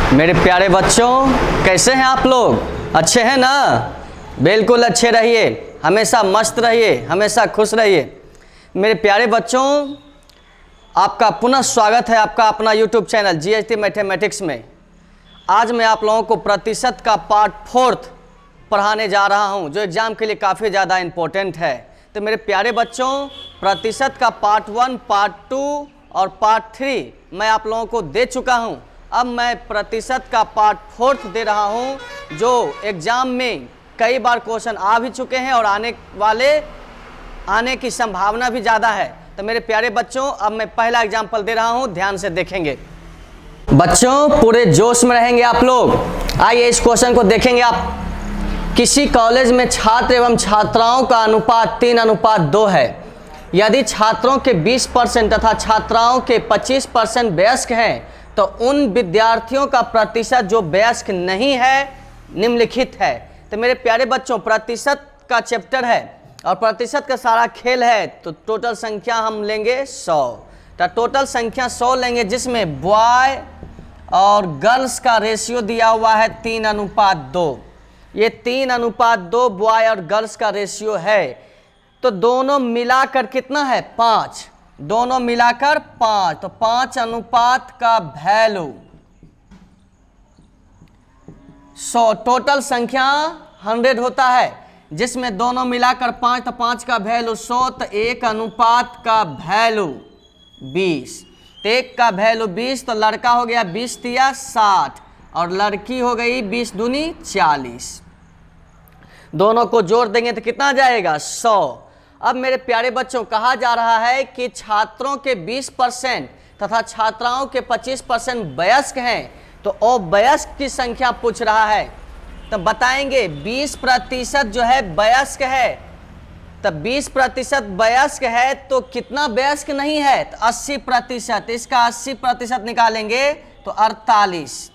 मेरे प्यारे बच्चों, कैसे हैं आप लोग? अच्छे हैं ना? बिल्कुल अच्छे रहिए, हमेशा मस्त रहिए, हमेशा खुश रहिए। मेरे प्यारे बच्चों, आपका पुनः स्वागत है आपका अपना YouTube चैनल GHT मैथमेटिक्स में। आज मैं आप लोगों को प्रतिशत का पार्ट 4 पढ़ाने जा रहा हूं, जो एग्ज़ाम के लिए काफ़ी ज़्यादा इम्पोर्टेंट है। तो मेरे प्यारे बच्चों, प्रतिशत का पार्ट 1, पार्ट 2 और पार्ट 3 मैं आप लोगों को दे चुका हूं। अब मैं प्रतिशत का पार्ट 4 दे रहा हूं, जो एग्ज़ाम में कई बार क्वेश्चन आ भी चुके हैं और आने की संभावना भी ज़्यादा है। तो मेरे प्यारे बच्चों, अब मैं पहला एग्जाम्पल दे रहा हूं, ध्यान से देखेंगे। बच्चों, पूरे जोश में रहेंगे आप लोग। आइए इस क्वेश्चन को देखेंगे आप। किसी कॉलेज में छात्र एवं छात्राओं का अनुपात 3:2 है। यदि छात्रों के 20% तथा छात्राओं के 25% वयस्क हैं, तो उन विद्यार्थियों का प्रतिशत जो वयस्क नहीं है निम्नलिखित है। तो मेरे प्यारे बच्चों, प्रतिशत का चैप्टर है और प्रतिशत का सारा खेल है। तो टोटल संख्या हम लेंगे 100। तो टोटल संख्या 100 लेंगे, जिसमें बॉय और गर्ल्स का रेशियो दिया हुआ है 3:2। ये 3:2 बॉय और गर्ल्स का रेशियो है। तो दोनों मिलाकर कितना है? 5। दोनों मिलाकर 5। तो 5 अनुपात का वैल्यू 100। टोटल संख्या 100 होता है, जिसमें दोनों मिलाकर 5। तो 5 का वैल्यू 100। तो 1 अनुपात का वैल्यू 20। तो 1 का वैल्यू 20। तो लड़का हो गया 20 तिया 60 और लड़की हो गई 20 दूनी 40। दोनों को जोड़ देंगे तो कितना जाएगा? 100। अब मेरे प्यारे बच्चों, कहा जा रहा है कि छात्रों के 20% तथा छात्राओं के 25% वयस्क हैं। तो अवयस्क की संख्या पूछ रहा है। तो बताएंगे 20% जो है वयस्क है। तो 20% वयस्क है, तो कितना वयस्क नहीं है? तो 80%। इसका 80% निकालेंगे तो 48।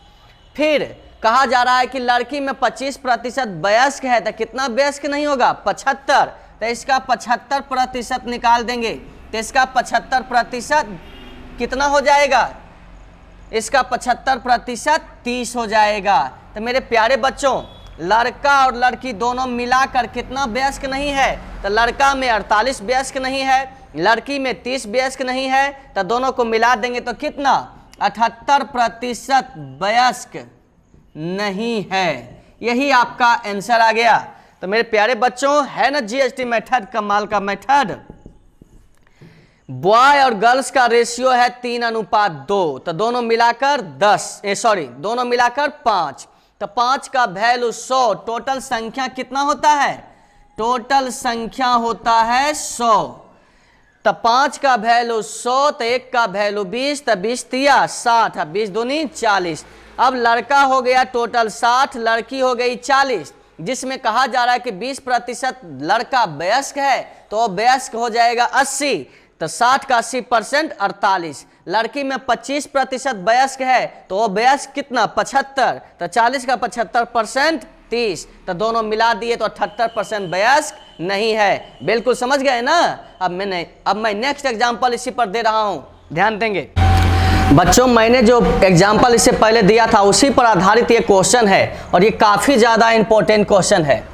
फिर कहा जा रहा है कि लड़की में 25% वयस्क है, तो कितना वयस्क नहीं होगा? 75। तो इसका 75% निकाल देंगे। तो इसका 75% कितना हो जाएगा? इसका 75% 30 हो जाएगा। तो मेरे प्यारे बच्चों, लड़का और लड़की दोनों मिलाकर कितना वयस्क नहीं है? तो लड़का में 48 वयस्क नहीं है, लड़की में 30 वयस्क नहीं है। तो दोनों को मिला देंगे तो कितना? 78% वयस्क नहीं है। यही आपका आंसर आ गया। तो मेरे प्यारे बच्चों, है ना GHT मेथड कमाल का मेथड। बॉय और गर्ल्स का रेशियो है 3:2। तो दोनों मिलाकर दोनों मिलाकर 5। तो 5 का वैल्यू 100। टोटल संख्या कितना होता है? टोटल संख्या होता है 100। तो 5 का वैल्यू 100। तो 1 का वैल्यू 20। तो 20 तिया 60, 20 दूनी 40। अब लड़का हो गया टोटल 60, लड़की हो गई 40, जिसमें कहा जा रहा है कि 20% लड़का वयस्क है, तो वयस्क हो जाएगा 80। तो 60 का 80% 48। लड़की में 25% वयस्क है, तो वो वयस्क कितना? 75। तो 40 का 75% 30। तो दोनों मिला दिए तो 78% वयस्क नहीं है। बिल्कुल समझ गए ना? अब मैं नेक्स्ट एग्जाम्पल इसी पर दे रहा हूं, ध्यान देंगे बच्चों। मैंने जो एग्जाम्पल इससे पहले दिया था उसी पर आधारित ये क्वेश्चन है, और ये काफ़ी ज़्यादा इम्पोर्टेंट क्वेश्चन है।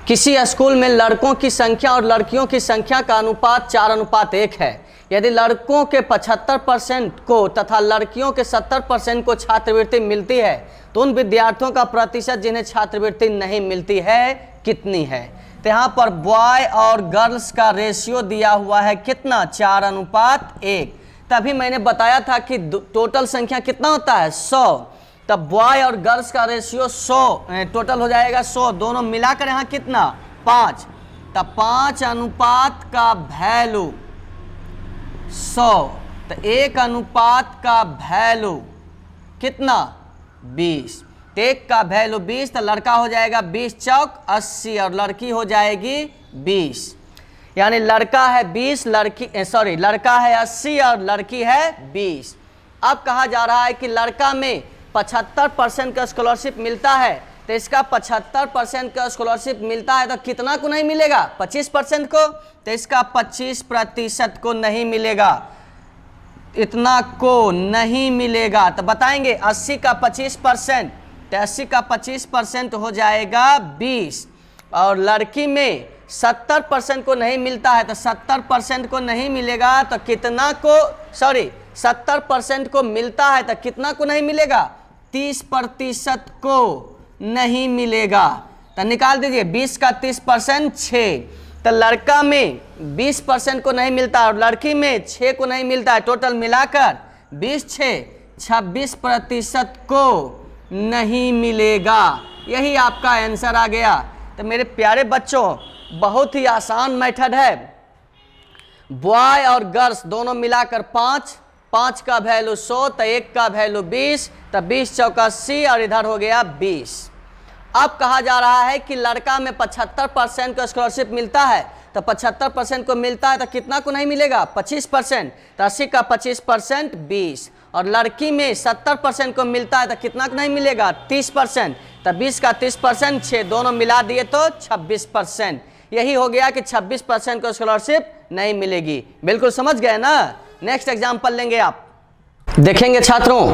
किसी स्कूल में लड़कों की संख्या और लड़कियों की संख्या का अनुपात 4:1 है। यदि लड़कों के 75% को तथा लड़कियों के 70% को छात्रवृत्ति मिलती है, तो उन विद्यार्थियों का प्रतिशत जिन्हें छात्रवृत्ति नहीं मिलती है कितनी है? तो यहाँ पर बॉय और गर्ल्स का रेशियो दिया हुआ है कितना? 4:1। तभी मैंने बताया था कि टोटल संख्या कितना होता है? 100। तब बॉय और गर्ल्स का रेशियो 100 टोटल हो जाएगा 100। दोनों मिलाकर यहाँ कितना? 5। तब 5 अनुपात का वैल्यू 100। तो 1 अनुपात का वैल्यू कितना? 20। तो 1 का वैल्यू 20। तो लड़का हो जाएगा 20 चौक 80 और लड़की हो जाएगी 20। यानी लड़का है 20, लड़का है 80 और लड़की है 20। अब कहा जा रहा है कि लड़का में 75% का स्कॉलरशिप मिलता है, तो इसका 75% का स्कॉलरशिप मिलता है, तो कितना को नहीं मिलेगा? 25% को। तो इसका 25% को नहीं मिलेगा। इतना को नहीं मिलेगा तो बताएंगे 80 का 25%, तो 80 का 25% हो जाएगा 20। और लड़की में 70% को नहीं मिलता है तो 70% को नहीं मिलेगा तो कितना को, सॉरी 70% को मिलता है तो कितना को नहीं मिलेगा, 30% को नहीं मिलेगा। तो निकाल दीजिए 20 का 30% 6, तो लड़का में 20% को नहीं मिलता और लड़की में 6 को नहीं मिलता है, टोटल मिलाकर 20 6 26% को नहीं मिलेगा। यही आपका आंसर आ गया। तो मेरे प्यारे बच्चों बहुत ही आसान मेथड है। बॉय और गर्ल्स दोनों मिलाकर 5, 5 का वैल्यू 100 तो 1 का वैल्यू 20, तो 20 चौका 80 और इधर हो गया 20। अब कहा जा रहा है कि लड़का में 75% का स्कॉलरशिप मिलता है, तो 75% को मिलता है तो कितना को नहीं मिलेगा, 25%, तो 80 का 25% 20। और लड़की में 70% को मिलता है तो कितना को नहीं मिलेगा, 30%, तो 20 का 30% 6, दोनों मिला दिए तो 26%। यही हो गया कि 26% को स्कॉलरशिप नहीं मिलेगी। बिल्कुल समझ गए ना। नेक्स्ट एग्जाम्पल लेंगे आप। देखेंगे छात्रों,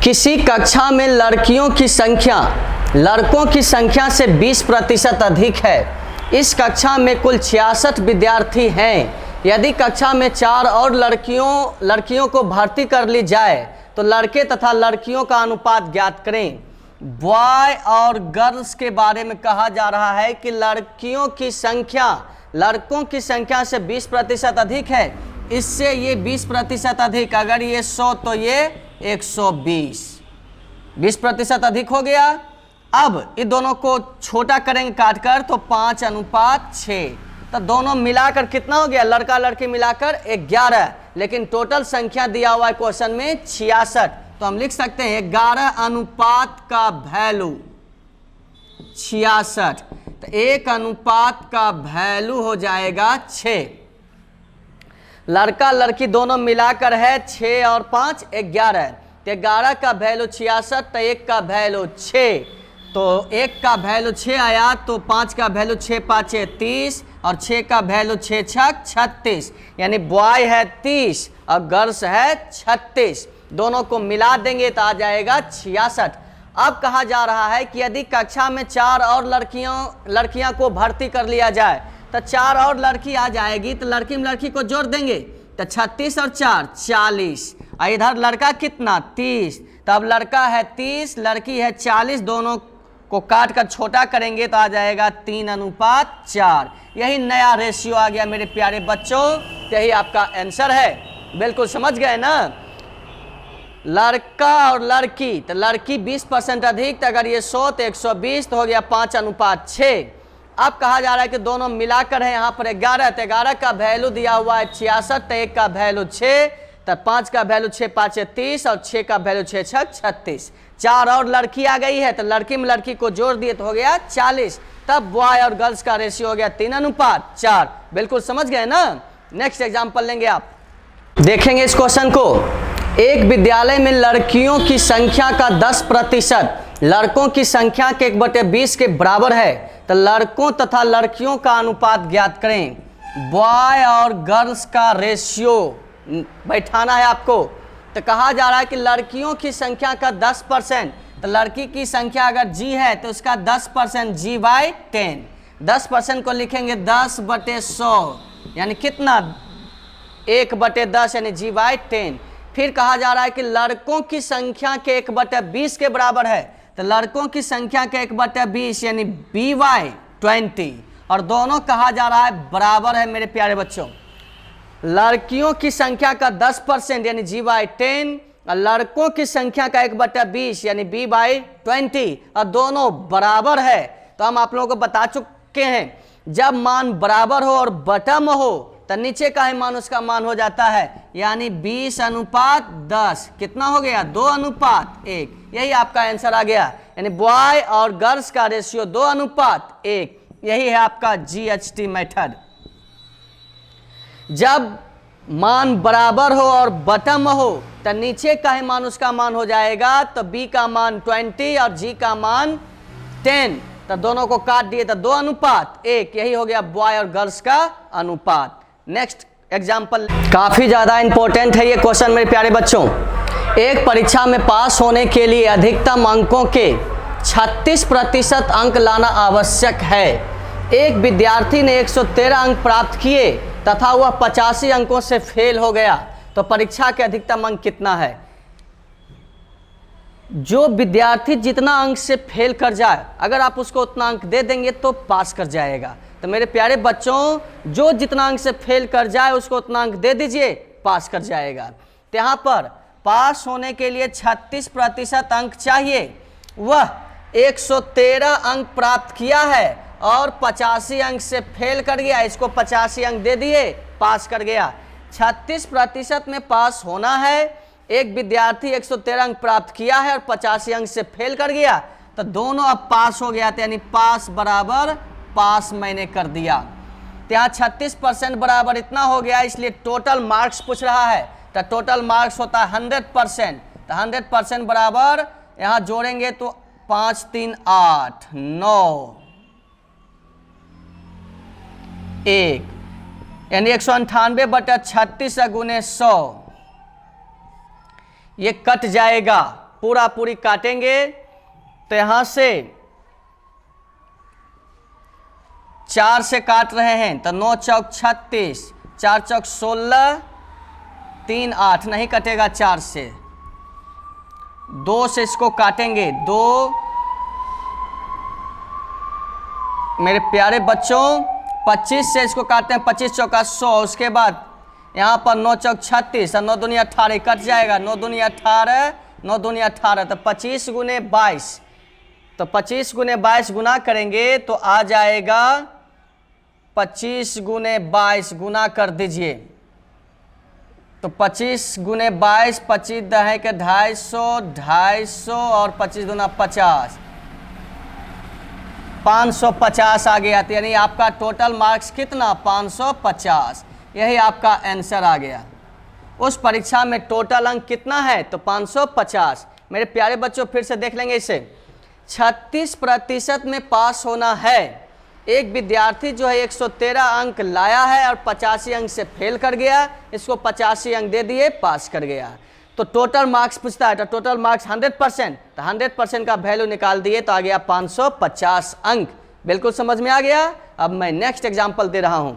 किसी कक्षा में लड़कियों की संख्या लड़कों की संख्या से 20% अधिक है। इस कक्षा में कुल 66 विद्यार्थी हैं। यदि कक्षा में 4 और लड़कियों को भर्ती कर ली जाए तो लड़के तथा लड़कियों का अनुपात ज्ञात करें। बॉय और गर्ल्स के बारे में कहा जा रहा है कि लड़कियों की संख्या लड़कों की संख्या से 20% अधिक है। इससे ये 20% अधिक, अगर ये 100 तो ये 120, 20% अधिक हो गया। अब इन दोनों को छोटा करेंगे काटकर तो 5:6, तो दोनों मिलाकर कितना हो गया, लड़का लड़की मिलाकर 11, लेकिन टोटल संख्या दिया हुआ है क्वेश्चन में 66, तो हम लिख सकते हैं 11 अनुपात का वैल्यू 66, तो 1 अनुपात का वैल्यू हो जाएगा 6। लड़का लड़की दोनों मिलाकर है 6 और 5 11, तो 11 का वैल्यू 66, तो 1 का वैल्यू 6, तो 1 का वैल्यू 6 आया, तो 5 का वैल्यू 6 5 30 और 6 का वैल्यू 6 6 36, यानी बॉय है 30 और गर्ल्स है 36, दोनों को मिला देंगे तो आ जाएगा 66। अब कहा जा रहा है कि यदि कक्षा में 4 और लड़कियां को भर्ती कर लिया जाए तो 4 और लड़की आ जाएगी, तो लड़की में लड़की को जोड़ देंगे तो 36 और 4 40, और इधर लड़का कितना 30, तब लड़का है 30 लड़की है 40, दोनों को काट कर छोटा करेंगे तो आ जाएगा 3:4। यही नया रेशियो आ गया मेरे प्यारे बच्चों, यही आपका आंसर है। बिल्कुल समझ गए ना। लड़का और लड़की, तो लड़की 20% अधिक, तो अगर ये 100 तो 120, तो हो गया 5:6। अब कहा जा रहा है कि दोनों मिलाकर है यहाँ पर 11, तो 11 का वैल्यू दिया हुआ है 66, तो 1 का वैल्यू 6, तो 5 का वैल्यू 6 5 30 और 6 का वैल्यू 6 6 36। 4 और लड़की आ गई है, तो लड़की में लड़की को जोड़ दिए तो हो गया 40, तब बॉय और गर्ल्स का रेशियो हो गया 3:4। बिल्कुल समझ गए ना। नेक्स्ट एग्जांपल लेंगे आप। देखेंगे इस क्वेश्चन को। एक विद्यालय में लड़कियों की संख्या का 10% लड़कों की संख्या के 1/20 के बराबर है, तो लड़कों तथा लड़कियों का अनुपात ज्ञात करें। बॉय और गर्ल्स का रेशियो बैठाना है आपको। तो कहा जा रहा है कि लड़कियों की संख्या का 10%, तो लड़की की संख्या अगर जी है तो उसका 10% g/10, 10% को लिखेंगे 10/100, यानी कितना 1/10 यानी g/10। फिर कहा जा रहा है कि लड़कों की संख्या के 1/20 के बराबर है, तो लड़कों की संख्या के 1/20 यानी b/20, और दोनों कहा जा रहा है बराबर है मेरे प्यारे बच्चों। लड़कियों की संख्या का 10% यानी g/10 और लड़कों की संख्या का 1/20 यानी b/20, और दोनों बराबर है। तो हम आप लोगों को बता चुके हैं, जब मान बराबर हो और बटम हो तो नीचे का ही मान उसका मान हो जाता है, यानी 20:10 कितना हो गया 2:1। यही आपका आंसर आ गया, यानी बॉय और गर्ल्स का रेशियो 2:1। यही है आपका GHT मेथड। जब मान बराबर हो और बटम हो तो नीचे का ही मान उसका मान हो जाएगा, तो B का मान 20 और G का मान 10, तो दोनों को काट दिए तो 2:1। यही हो गया बॉय और गर्ल्स का अनुपात। नेक्स्ट एग्जाम्पल, काफी ज्यादा इंपॉर्टेंट है ये क्वेश्चन मेरे प्यारे बच्चों। एक परीक्षा में पास होने के लिए अधिकतम अंकों के 36% अंक लाना आवश्यक है। एक विद्यार्थी ने 113 अंक प्राप्त किए तथा वह 85 अंकों से फेल हो गया, तो परीक्षा के अधिकतम अंक कितना है? जो विद्यार्थी जितना अंक से फेल कर जाए, अगर आप उसको उतना अंक दे देंगे तो पास कर जाएगा। तो मेरे प्यारे बच्चों, जो जितना अंक से फेल कर जाए उसको उतना अंक दे दीजिए, पास कर जाएगा। तो यहाँ पर पास होने के लिए 36% अंक चाहिए, वह 113 अंक प्राप्त किया है और 85 अंक से फेल कर गया, इसको 85 अंक दे दिए, पास कर गया। 36% में पास होना है, एक विद्यार्थी 113 अंक प्राप्त किया है और 85 अंक से फेल कर गया, तो दोनों अब पास हो गया, यानी पास बराबर पास मैंने कर दिया। तो यहाँ 36% बराबर इतना हो गया, इसलिए टोटल मार्क्स पूछ रहा है, तो टोटल मार्क्स होता है 100%। तो 100% बराबर यहाँ जोड़ेंगे तो 5 3 8 9 1, यानी 198/36 गुने 100, ये कट जाएगा, पूरा पूरी काटेंगे तो यहां से 4 से काट रहे हैं तो 9 चौक 36, 4 चौक 16, 3 8 नहीं कटेगा 4 से, 2 से इसको काटेंगे 2, मेरे प्यारे बच्चों 25 से इसको काटते हैं, 25 चौका 100, उसके बाद यहाँ पर 9 चौक 36 और 9 दूनी 18 कट जाएगा, 9 दूनी 18, 9 दूनी 18, तो 25 गुने 22, तो 25 गुने 22 गुना करेंगे तो आ जाएगा 25 गुने 22 गुना कर दीजिए, तो 25 गुने 22, 25 दहे के 250, 250 और 25 दूना 50, 550 आ गया। तो यानी आपका टोटल मार्क्स कितना? 550, यही आपका आंसर आ गया। उस परीक्षा में टोटल अंक कितना है? तो 550। मेरे प्यारे बच्चों फिर से देख लेंगे इसे, 36% में पास होना है। एक विद्यार्थी जो है 113 अंक लाया है और 85 अंक से फेल कर गया, इसको 85 अंक दे दिए, पास कर गया। तो टोटल मार्क्स पूछता है, तो टोटल मार्क्स 100%, तो 100% का वैल्यू निकाल दिए तो आ गया 550 अंक। बिल्कुल समझ में आ गया। अब मैं नेक्स्ट एग्जाम्पल दे रहा हूं।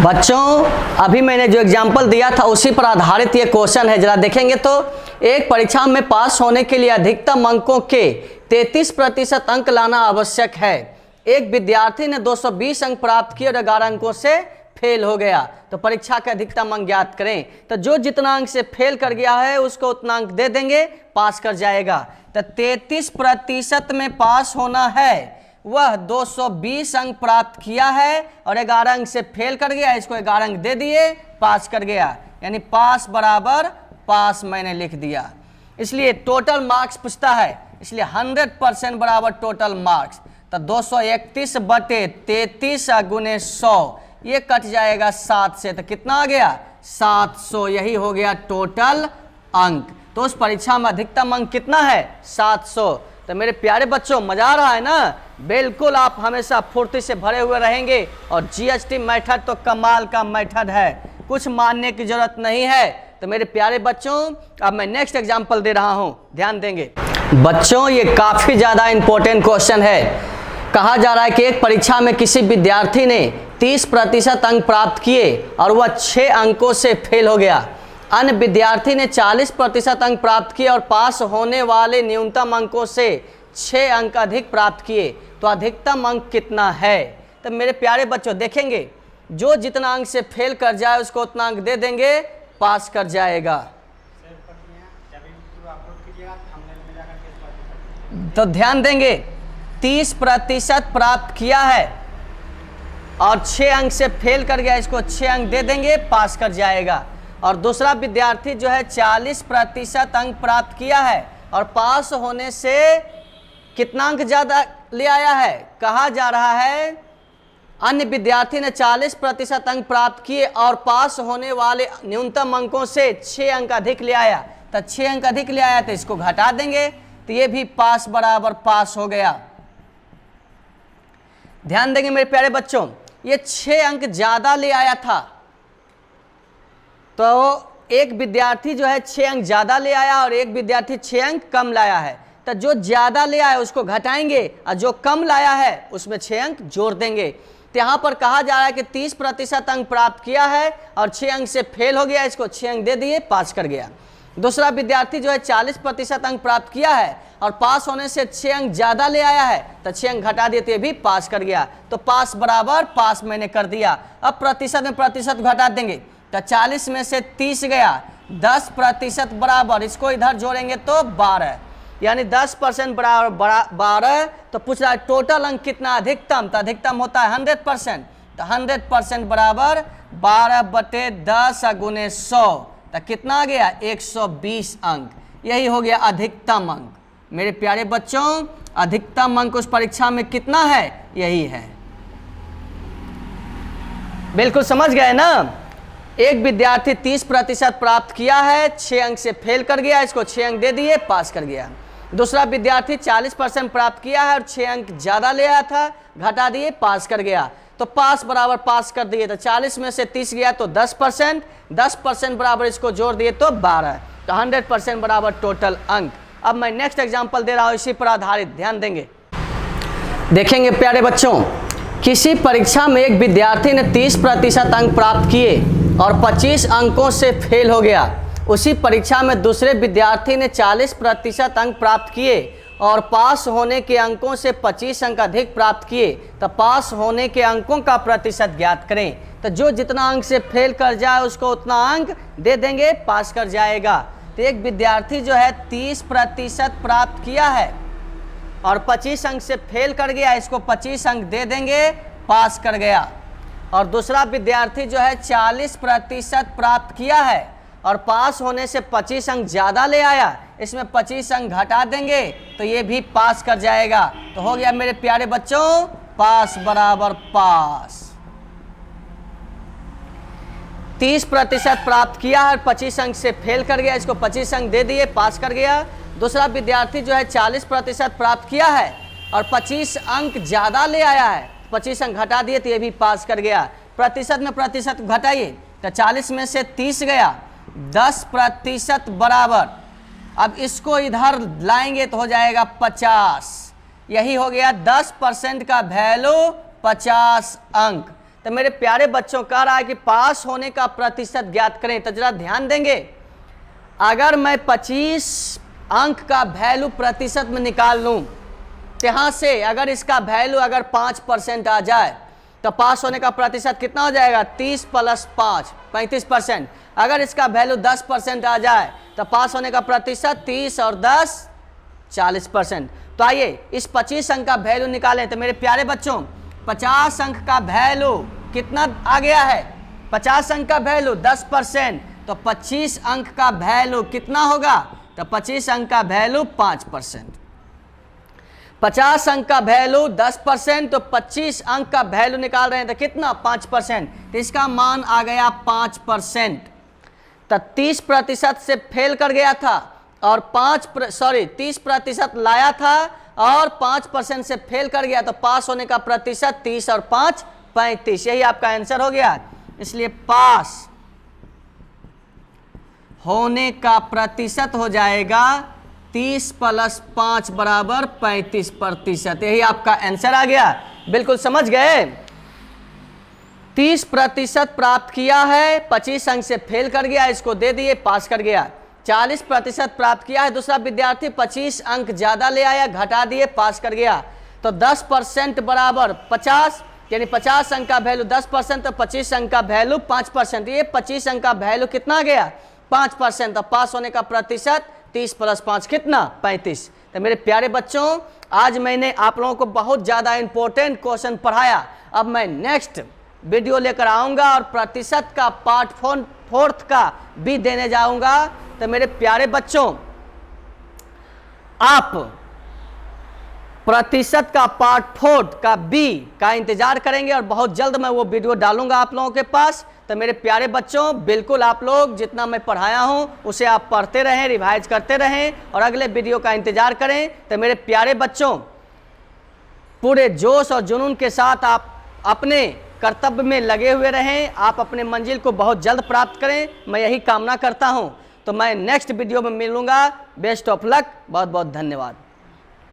बच्चों अभी मैंने जो एग्जाम्पल दिया था उसी पर आधारित ये क्वेश्चन है, जरा देखेंगे तो एक परीक्षा में पास होने के लिए अधिकतम अंकों के 33% अंक लाना आवश्यक है। एक विद्यार्थी ने 220 अंक प्राप्त किए और 11 अंकों से फेल हो गया, तो परीक्षा के अधिकतम अंक ज्ञात करें। तो जो जितना अंक से फेल कर गया है उसको उतना अंक दे देंगे, पास कर जाएगा। तो 33% में पास होना है, वह 220 अंक प्राप्त किया है और 11 अंक से फेल कर गया, इसको 11 अंक दे दिए, पास कर गया। यानी पास बराबर पास मैंने लिख दिया। इसलिए टोटल मार्क्स पूछता है, इसलिए 100% बराबर टोटल मार्क्स। तो 231/33 गुने 100, ये कट जाएगा 7 से, तो कितना आ गया? 700। यही हो गया टोटल अंक। तो उस परीक्षा में अधिकतम अंक कितना है? 700। तो मेरे प्यारे बच्चों मजा आ रहा है ना? बिल्कुल आप हमेशा फुर्ती से भरे हुए रहेंगे। और जीएसटी मेथड तो कमाल का मेथड है, कुछ मानने की जरूरत नहीं है। तो मेरे प्यारे बच्चों अब मैं नेक्स्ट एग्जांपल दे रहा हूं, ध्यान देंगे। बच्चों ये काफी ज्यादा इंपॉर्टेंट क्वेश्चन है। कहा जा रहा है कि एक परीक्षा में किसी विद्यार्थी ने 30% अंक प्राप्त किए और वह 6 अंकों से फेल हो गया। अन्य विद्यार्थी ने 40% अंक प्राप्त किए और पास होने वाले न्यूनतम अंकों से 6 अंक अधिक प्राप्त किए, तो अधिकतम अंक कितना है? तो मेरे प्यारे बच्चों देखेंगे, जो जितना अंक से फेल कर जाए उसको उतना अंक दे देंगे, पास कर जाएगा। तो ध्यान देंगे, 30% प्राप्त किया है और 6 अंक से फेल कर गया, इसको 6 अंक दे देंगे, पास कर जाएगा। और दूसरा विद्यार्थी जो है 40% अंक प्राप्त किया है और पास होने से कितना अंक ज्यादा ले आया है? कहा जा रहा है अन्य विद्यार्थी ने 40% अंक प्राप्त किए और पास होने वाले न्यूनतम अंकों से 6 अंक अधिक ले आया। तो 6 अंक अधिक ले आया तो इसको घटा देंगे, तो ये भी पास बराबर पास हो गया। ध्यान देंगे मेरे प्यारे बच्चों, ये 6 अंक ज्यादा ले आया था, तो एक विद्यार्थी जो है 6 अंक ज़्यादा ले आया और एक विद्यार्थी 6 अंक कम लाया है। तो जो ज़्यादा ले आया उसको घटाएंगे और जो कम लाया है उसमें 6 अंक जोड़ देंगे। तो यहाँ पर कहा जा रहा है कि 30% अंक प्राप्त किया है और 6 अंक से फेल हो गया, इसको 6 अंक दे दिए, पास कर गया। दूसरा विद्यार्थी जो है 40% अंक प्राप्त किया है और पास होने से 6 अंक ज़्यादा ले आया है, तो 6 अंक घटा देते भी पास कर गया। तो पास बराबर पास मैंने कर दिया। अब प्रतिशत में प्रतिशत घटा देंगे, तो 40 में से 30 गया, 10% बराबर, इसको इधर जोड़ेंगे तो 12, यानी 10% बराबर 12। तो पूछ रहा है टोटल अंक कितना अधिकतम, तो अधिकतम होता है 100%। तो 100% बराबर 12/10 गुने 100, तो कितना आ गया 120 अंक। यही हो गया अधिकतम अंक। मेरे प्यारे बच्चों, अधिकतम अंक उस परीक्षा में कितना है, यही है। बिल्कुल समझ गए ना। एक विद्यार्थी 30% प्राप्त किया है, 6 अंक से फेल कर गया, इसको 6 अंक दे दिए, पास कर गया। दूसरा विद्यार्थी 40% प्राप्त किया है और 6 अंक ज़्यादा ले आया था, घटा दिए, पास कर गया। तो पास बराबर पास कर दिए, तो 40 में से 30 गया तो 10%, 10% बराबर इसको जोड़ दिए तो 12, तो 100% बराबर टोटल अंक। अब मैं नेक्स्ट एग्जाम्पल दे रहा हूँ, इसी पर आधारित, ध्यान देंगे। देखेंगे प्यारे बच्चों, किसी परीक्षा में एक विद्यार्थी ने 30% अंक प्राप्त किए और 25 अंकों से फेल हो गया। उसी परीक्षा में दूसरे विद्यार्थी ने 40% अंक प्राप्त किए और पास होने के अंकों से 25 अंक अधिक प्राप्त किए। तो पास होने के अंकों का प्रतिशत ज्ञात करें। तो जो जितना अंक से फेल कर जाए उसको उतना अंक दे देंगे, पास कर जाएगा। तो एक विद्यार्थी जो है 30% प्राप्त किया है और 25 अंक से फेल कर गया, इसको 25 अंक दे देंगे, पास कर गया। और दूसरा विद्यार्थी जो है 40% प्राप्त किया है और पास होने से 25 अंक ज़्यादा ले आया, इसमें 25 अंक घटा देंगे तो ये भी पास कर जाएगा। तो हो गया मेरे प्यारे बच्चों, पास बराबर पास। 30% प्राप्त किया है और 25 अंक से फेल कर गया, इसको 25 अंक दे दिए, पास कर गया। दूसरा विद्यार्थी जो है 40% प्राप्त किया है और 25 अंक ज़्यादा ले आया है, 25 अंक घटा दिए तो ये भी पास कर गया। प्रतिशत में प्रतिशत घटाइए, तो 40 में से 30 गया, 10% बराबर, अब इसको इधर लाएंगे तो हो जाएगा 50। यही हो गया 10% का वैल्यू 50 अंक। तो मेरे प्यारे बच्चों, कह रहा है कि पास होने का प्रतिशत ज्ञात करें। तो जरा ध्यान देंगे, अगर मैं 25 अंक का वैल्यू प्रतिशत में निकाल लूँ, तो यहाँ से अगर इसका वैल्यू अगर 5% आ जाए तो पास होने का प्रतिशत कितना हो जाएगा, 30 + 5 35%। अगर इसका वैल्यू 10% आ जाए तो पास होने का प्रतिशत 30 और 10 40%। तो आइए इस 25 अंक का वैल्यू निकालें। तो मेरे प्यारे बच्चों, 50 अंक का वैल्यू कितना आ गया है, 50 अंक का वैल्यू 10%, तो 25 अंक का वैल्यू कितना होगा, तो 25 अंक का वैल्यू 5%। 50 अंक का वैल्यू 10%, तो 25 अंक का वैल्यू निकाल रहे हैं तो कितना, 5%। तो इसका मान आ गया 5%। तो 30% से फेल कर गया था और 30% लाया था और 5% से फेल कर गया, तो पास होने का प्रतिशत 30 और 5 35। यही आपका आंसर हो गया। इसलिए पास होने का प्रतिशत हो जाएगा 30 + 5 बराबर 35%। यही आपका आंसर आ गया। बिल्कुल समझ गए। 30% प्राप्त किया है, 25 अंक से फेल कर गया, इसको दे दिए, पास कर गया। 40% प्राप्त किया है, दूसरा विद्यार्थी 25 अंक ज़्यादा ले आया, घटा दिए, पास कर गया। तो 10% बराबर 50, यानी 50 अंक का वैल्यू 10%, तो 25 अंक का वैल्यू 5%। ये 25 अंक का वैल्यू कितना गया, 5%। तो पास होने का प्रतिशत 30 + 5 कितना, 35। तो मेरे प्यारे बच्चों, आज मैंने आप लोगों को बहुत ज़्यादा इंपॉर्टेंट क्वेश्चन पढ़ाया। अब मैं नेक्स्ट वीडियो लेकर आऊँगा और प्रतिशत का पार्ट 4 का भी देने जाऊँगा। तो मेरे प्यारे बच्चों, आप प्रतिशत का पार्ट 4 का बी का इंतजार करेंगे और बहुत जल्द मैं वो वीडियो डालूंगा आप लोगों के पास। तो मेरे प्यारे बच्चों, बिल्कुल आप लोग जितना मैं पढ़ाया हूं उसे आप पढ़ते रहें, रिवाइज करते रहें और अगले वीडियो का इंतजार करें। तो मेरे प्यारे बच्चों, पूरे जोश और जुनून के साथ आप अपने कर्तव्य में लगे हुए रहें, आप अपने मंजिल को बहुत जल्द प्राप्त करें, मैं यही कामना करता हूं। तो मैं नेक्स्ट वीडियो में मिलूंगा। बेस्ट ऑफ लक, बहुत बहुत धन्यवाद।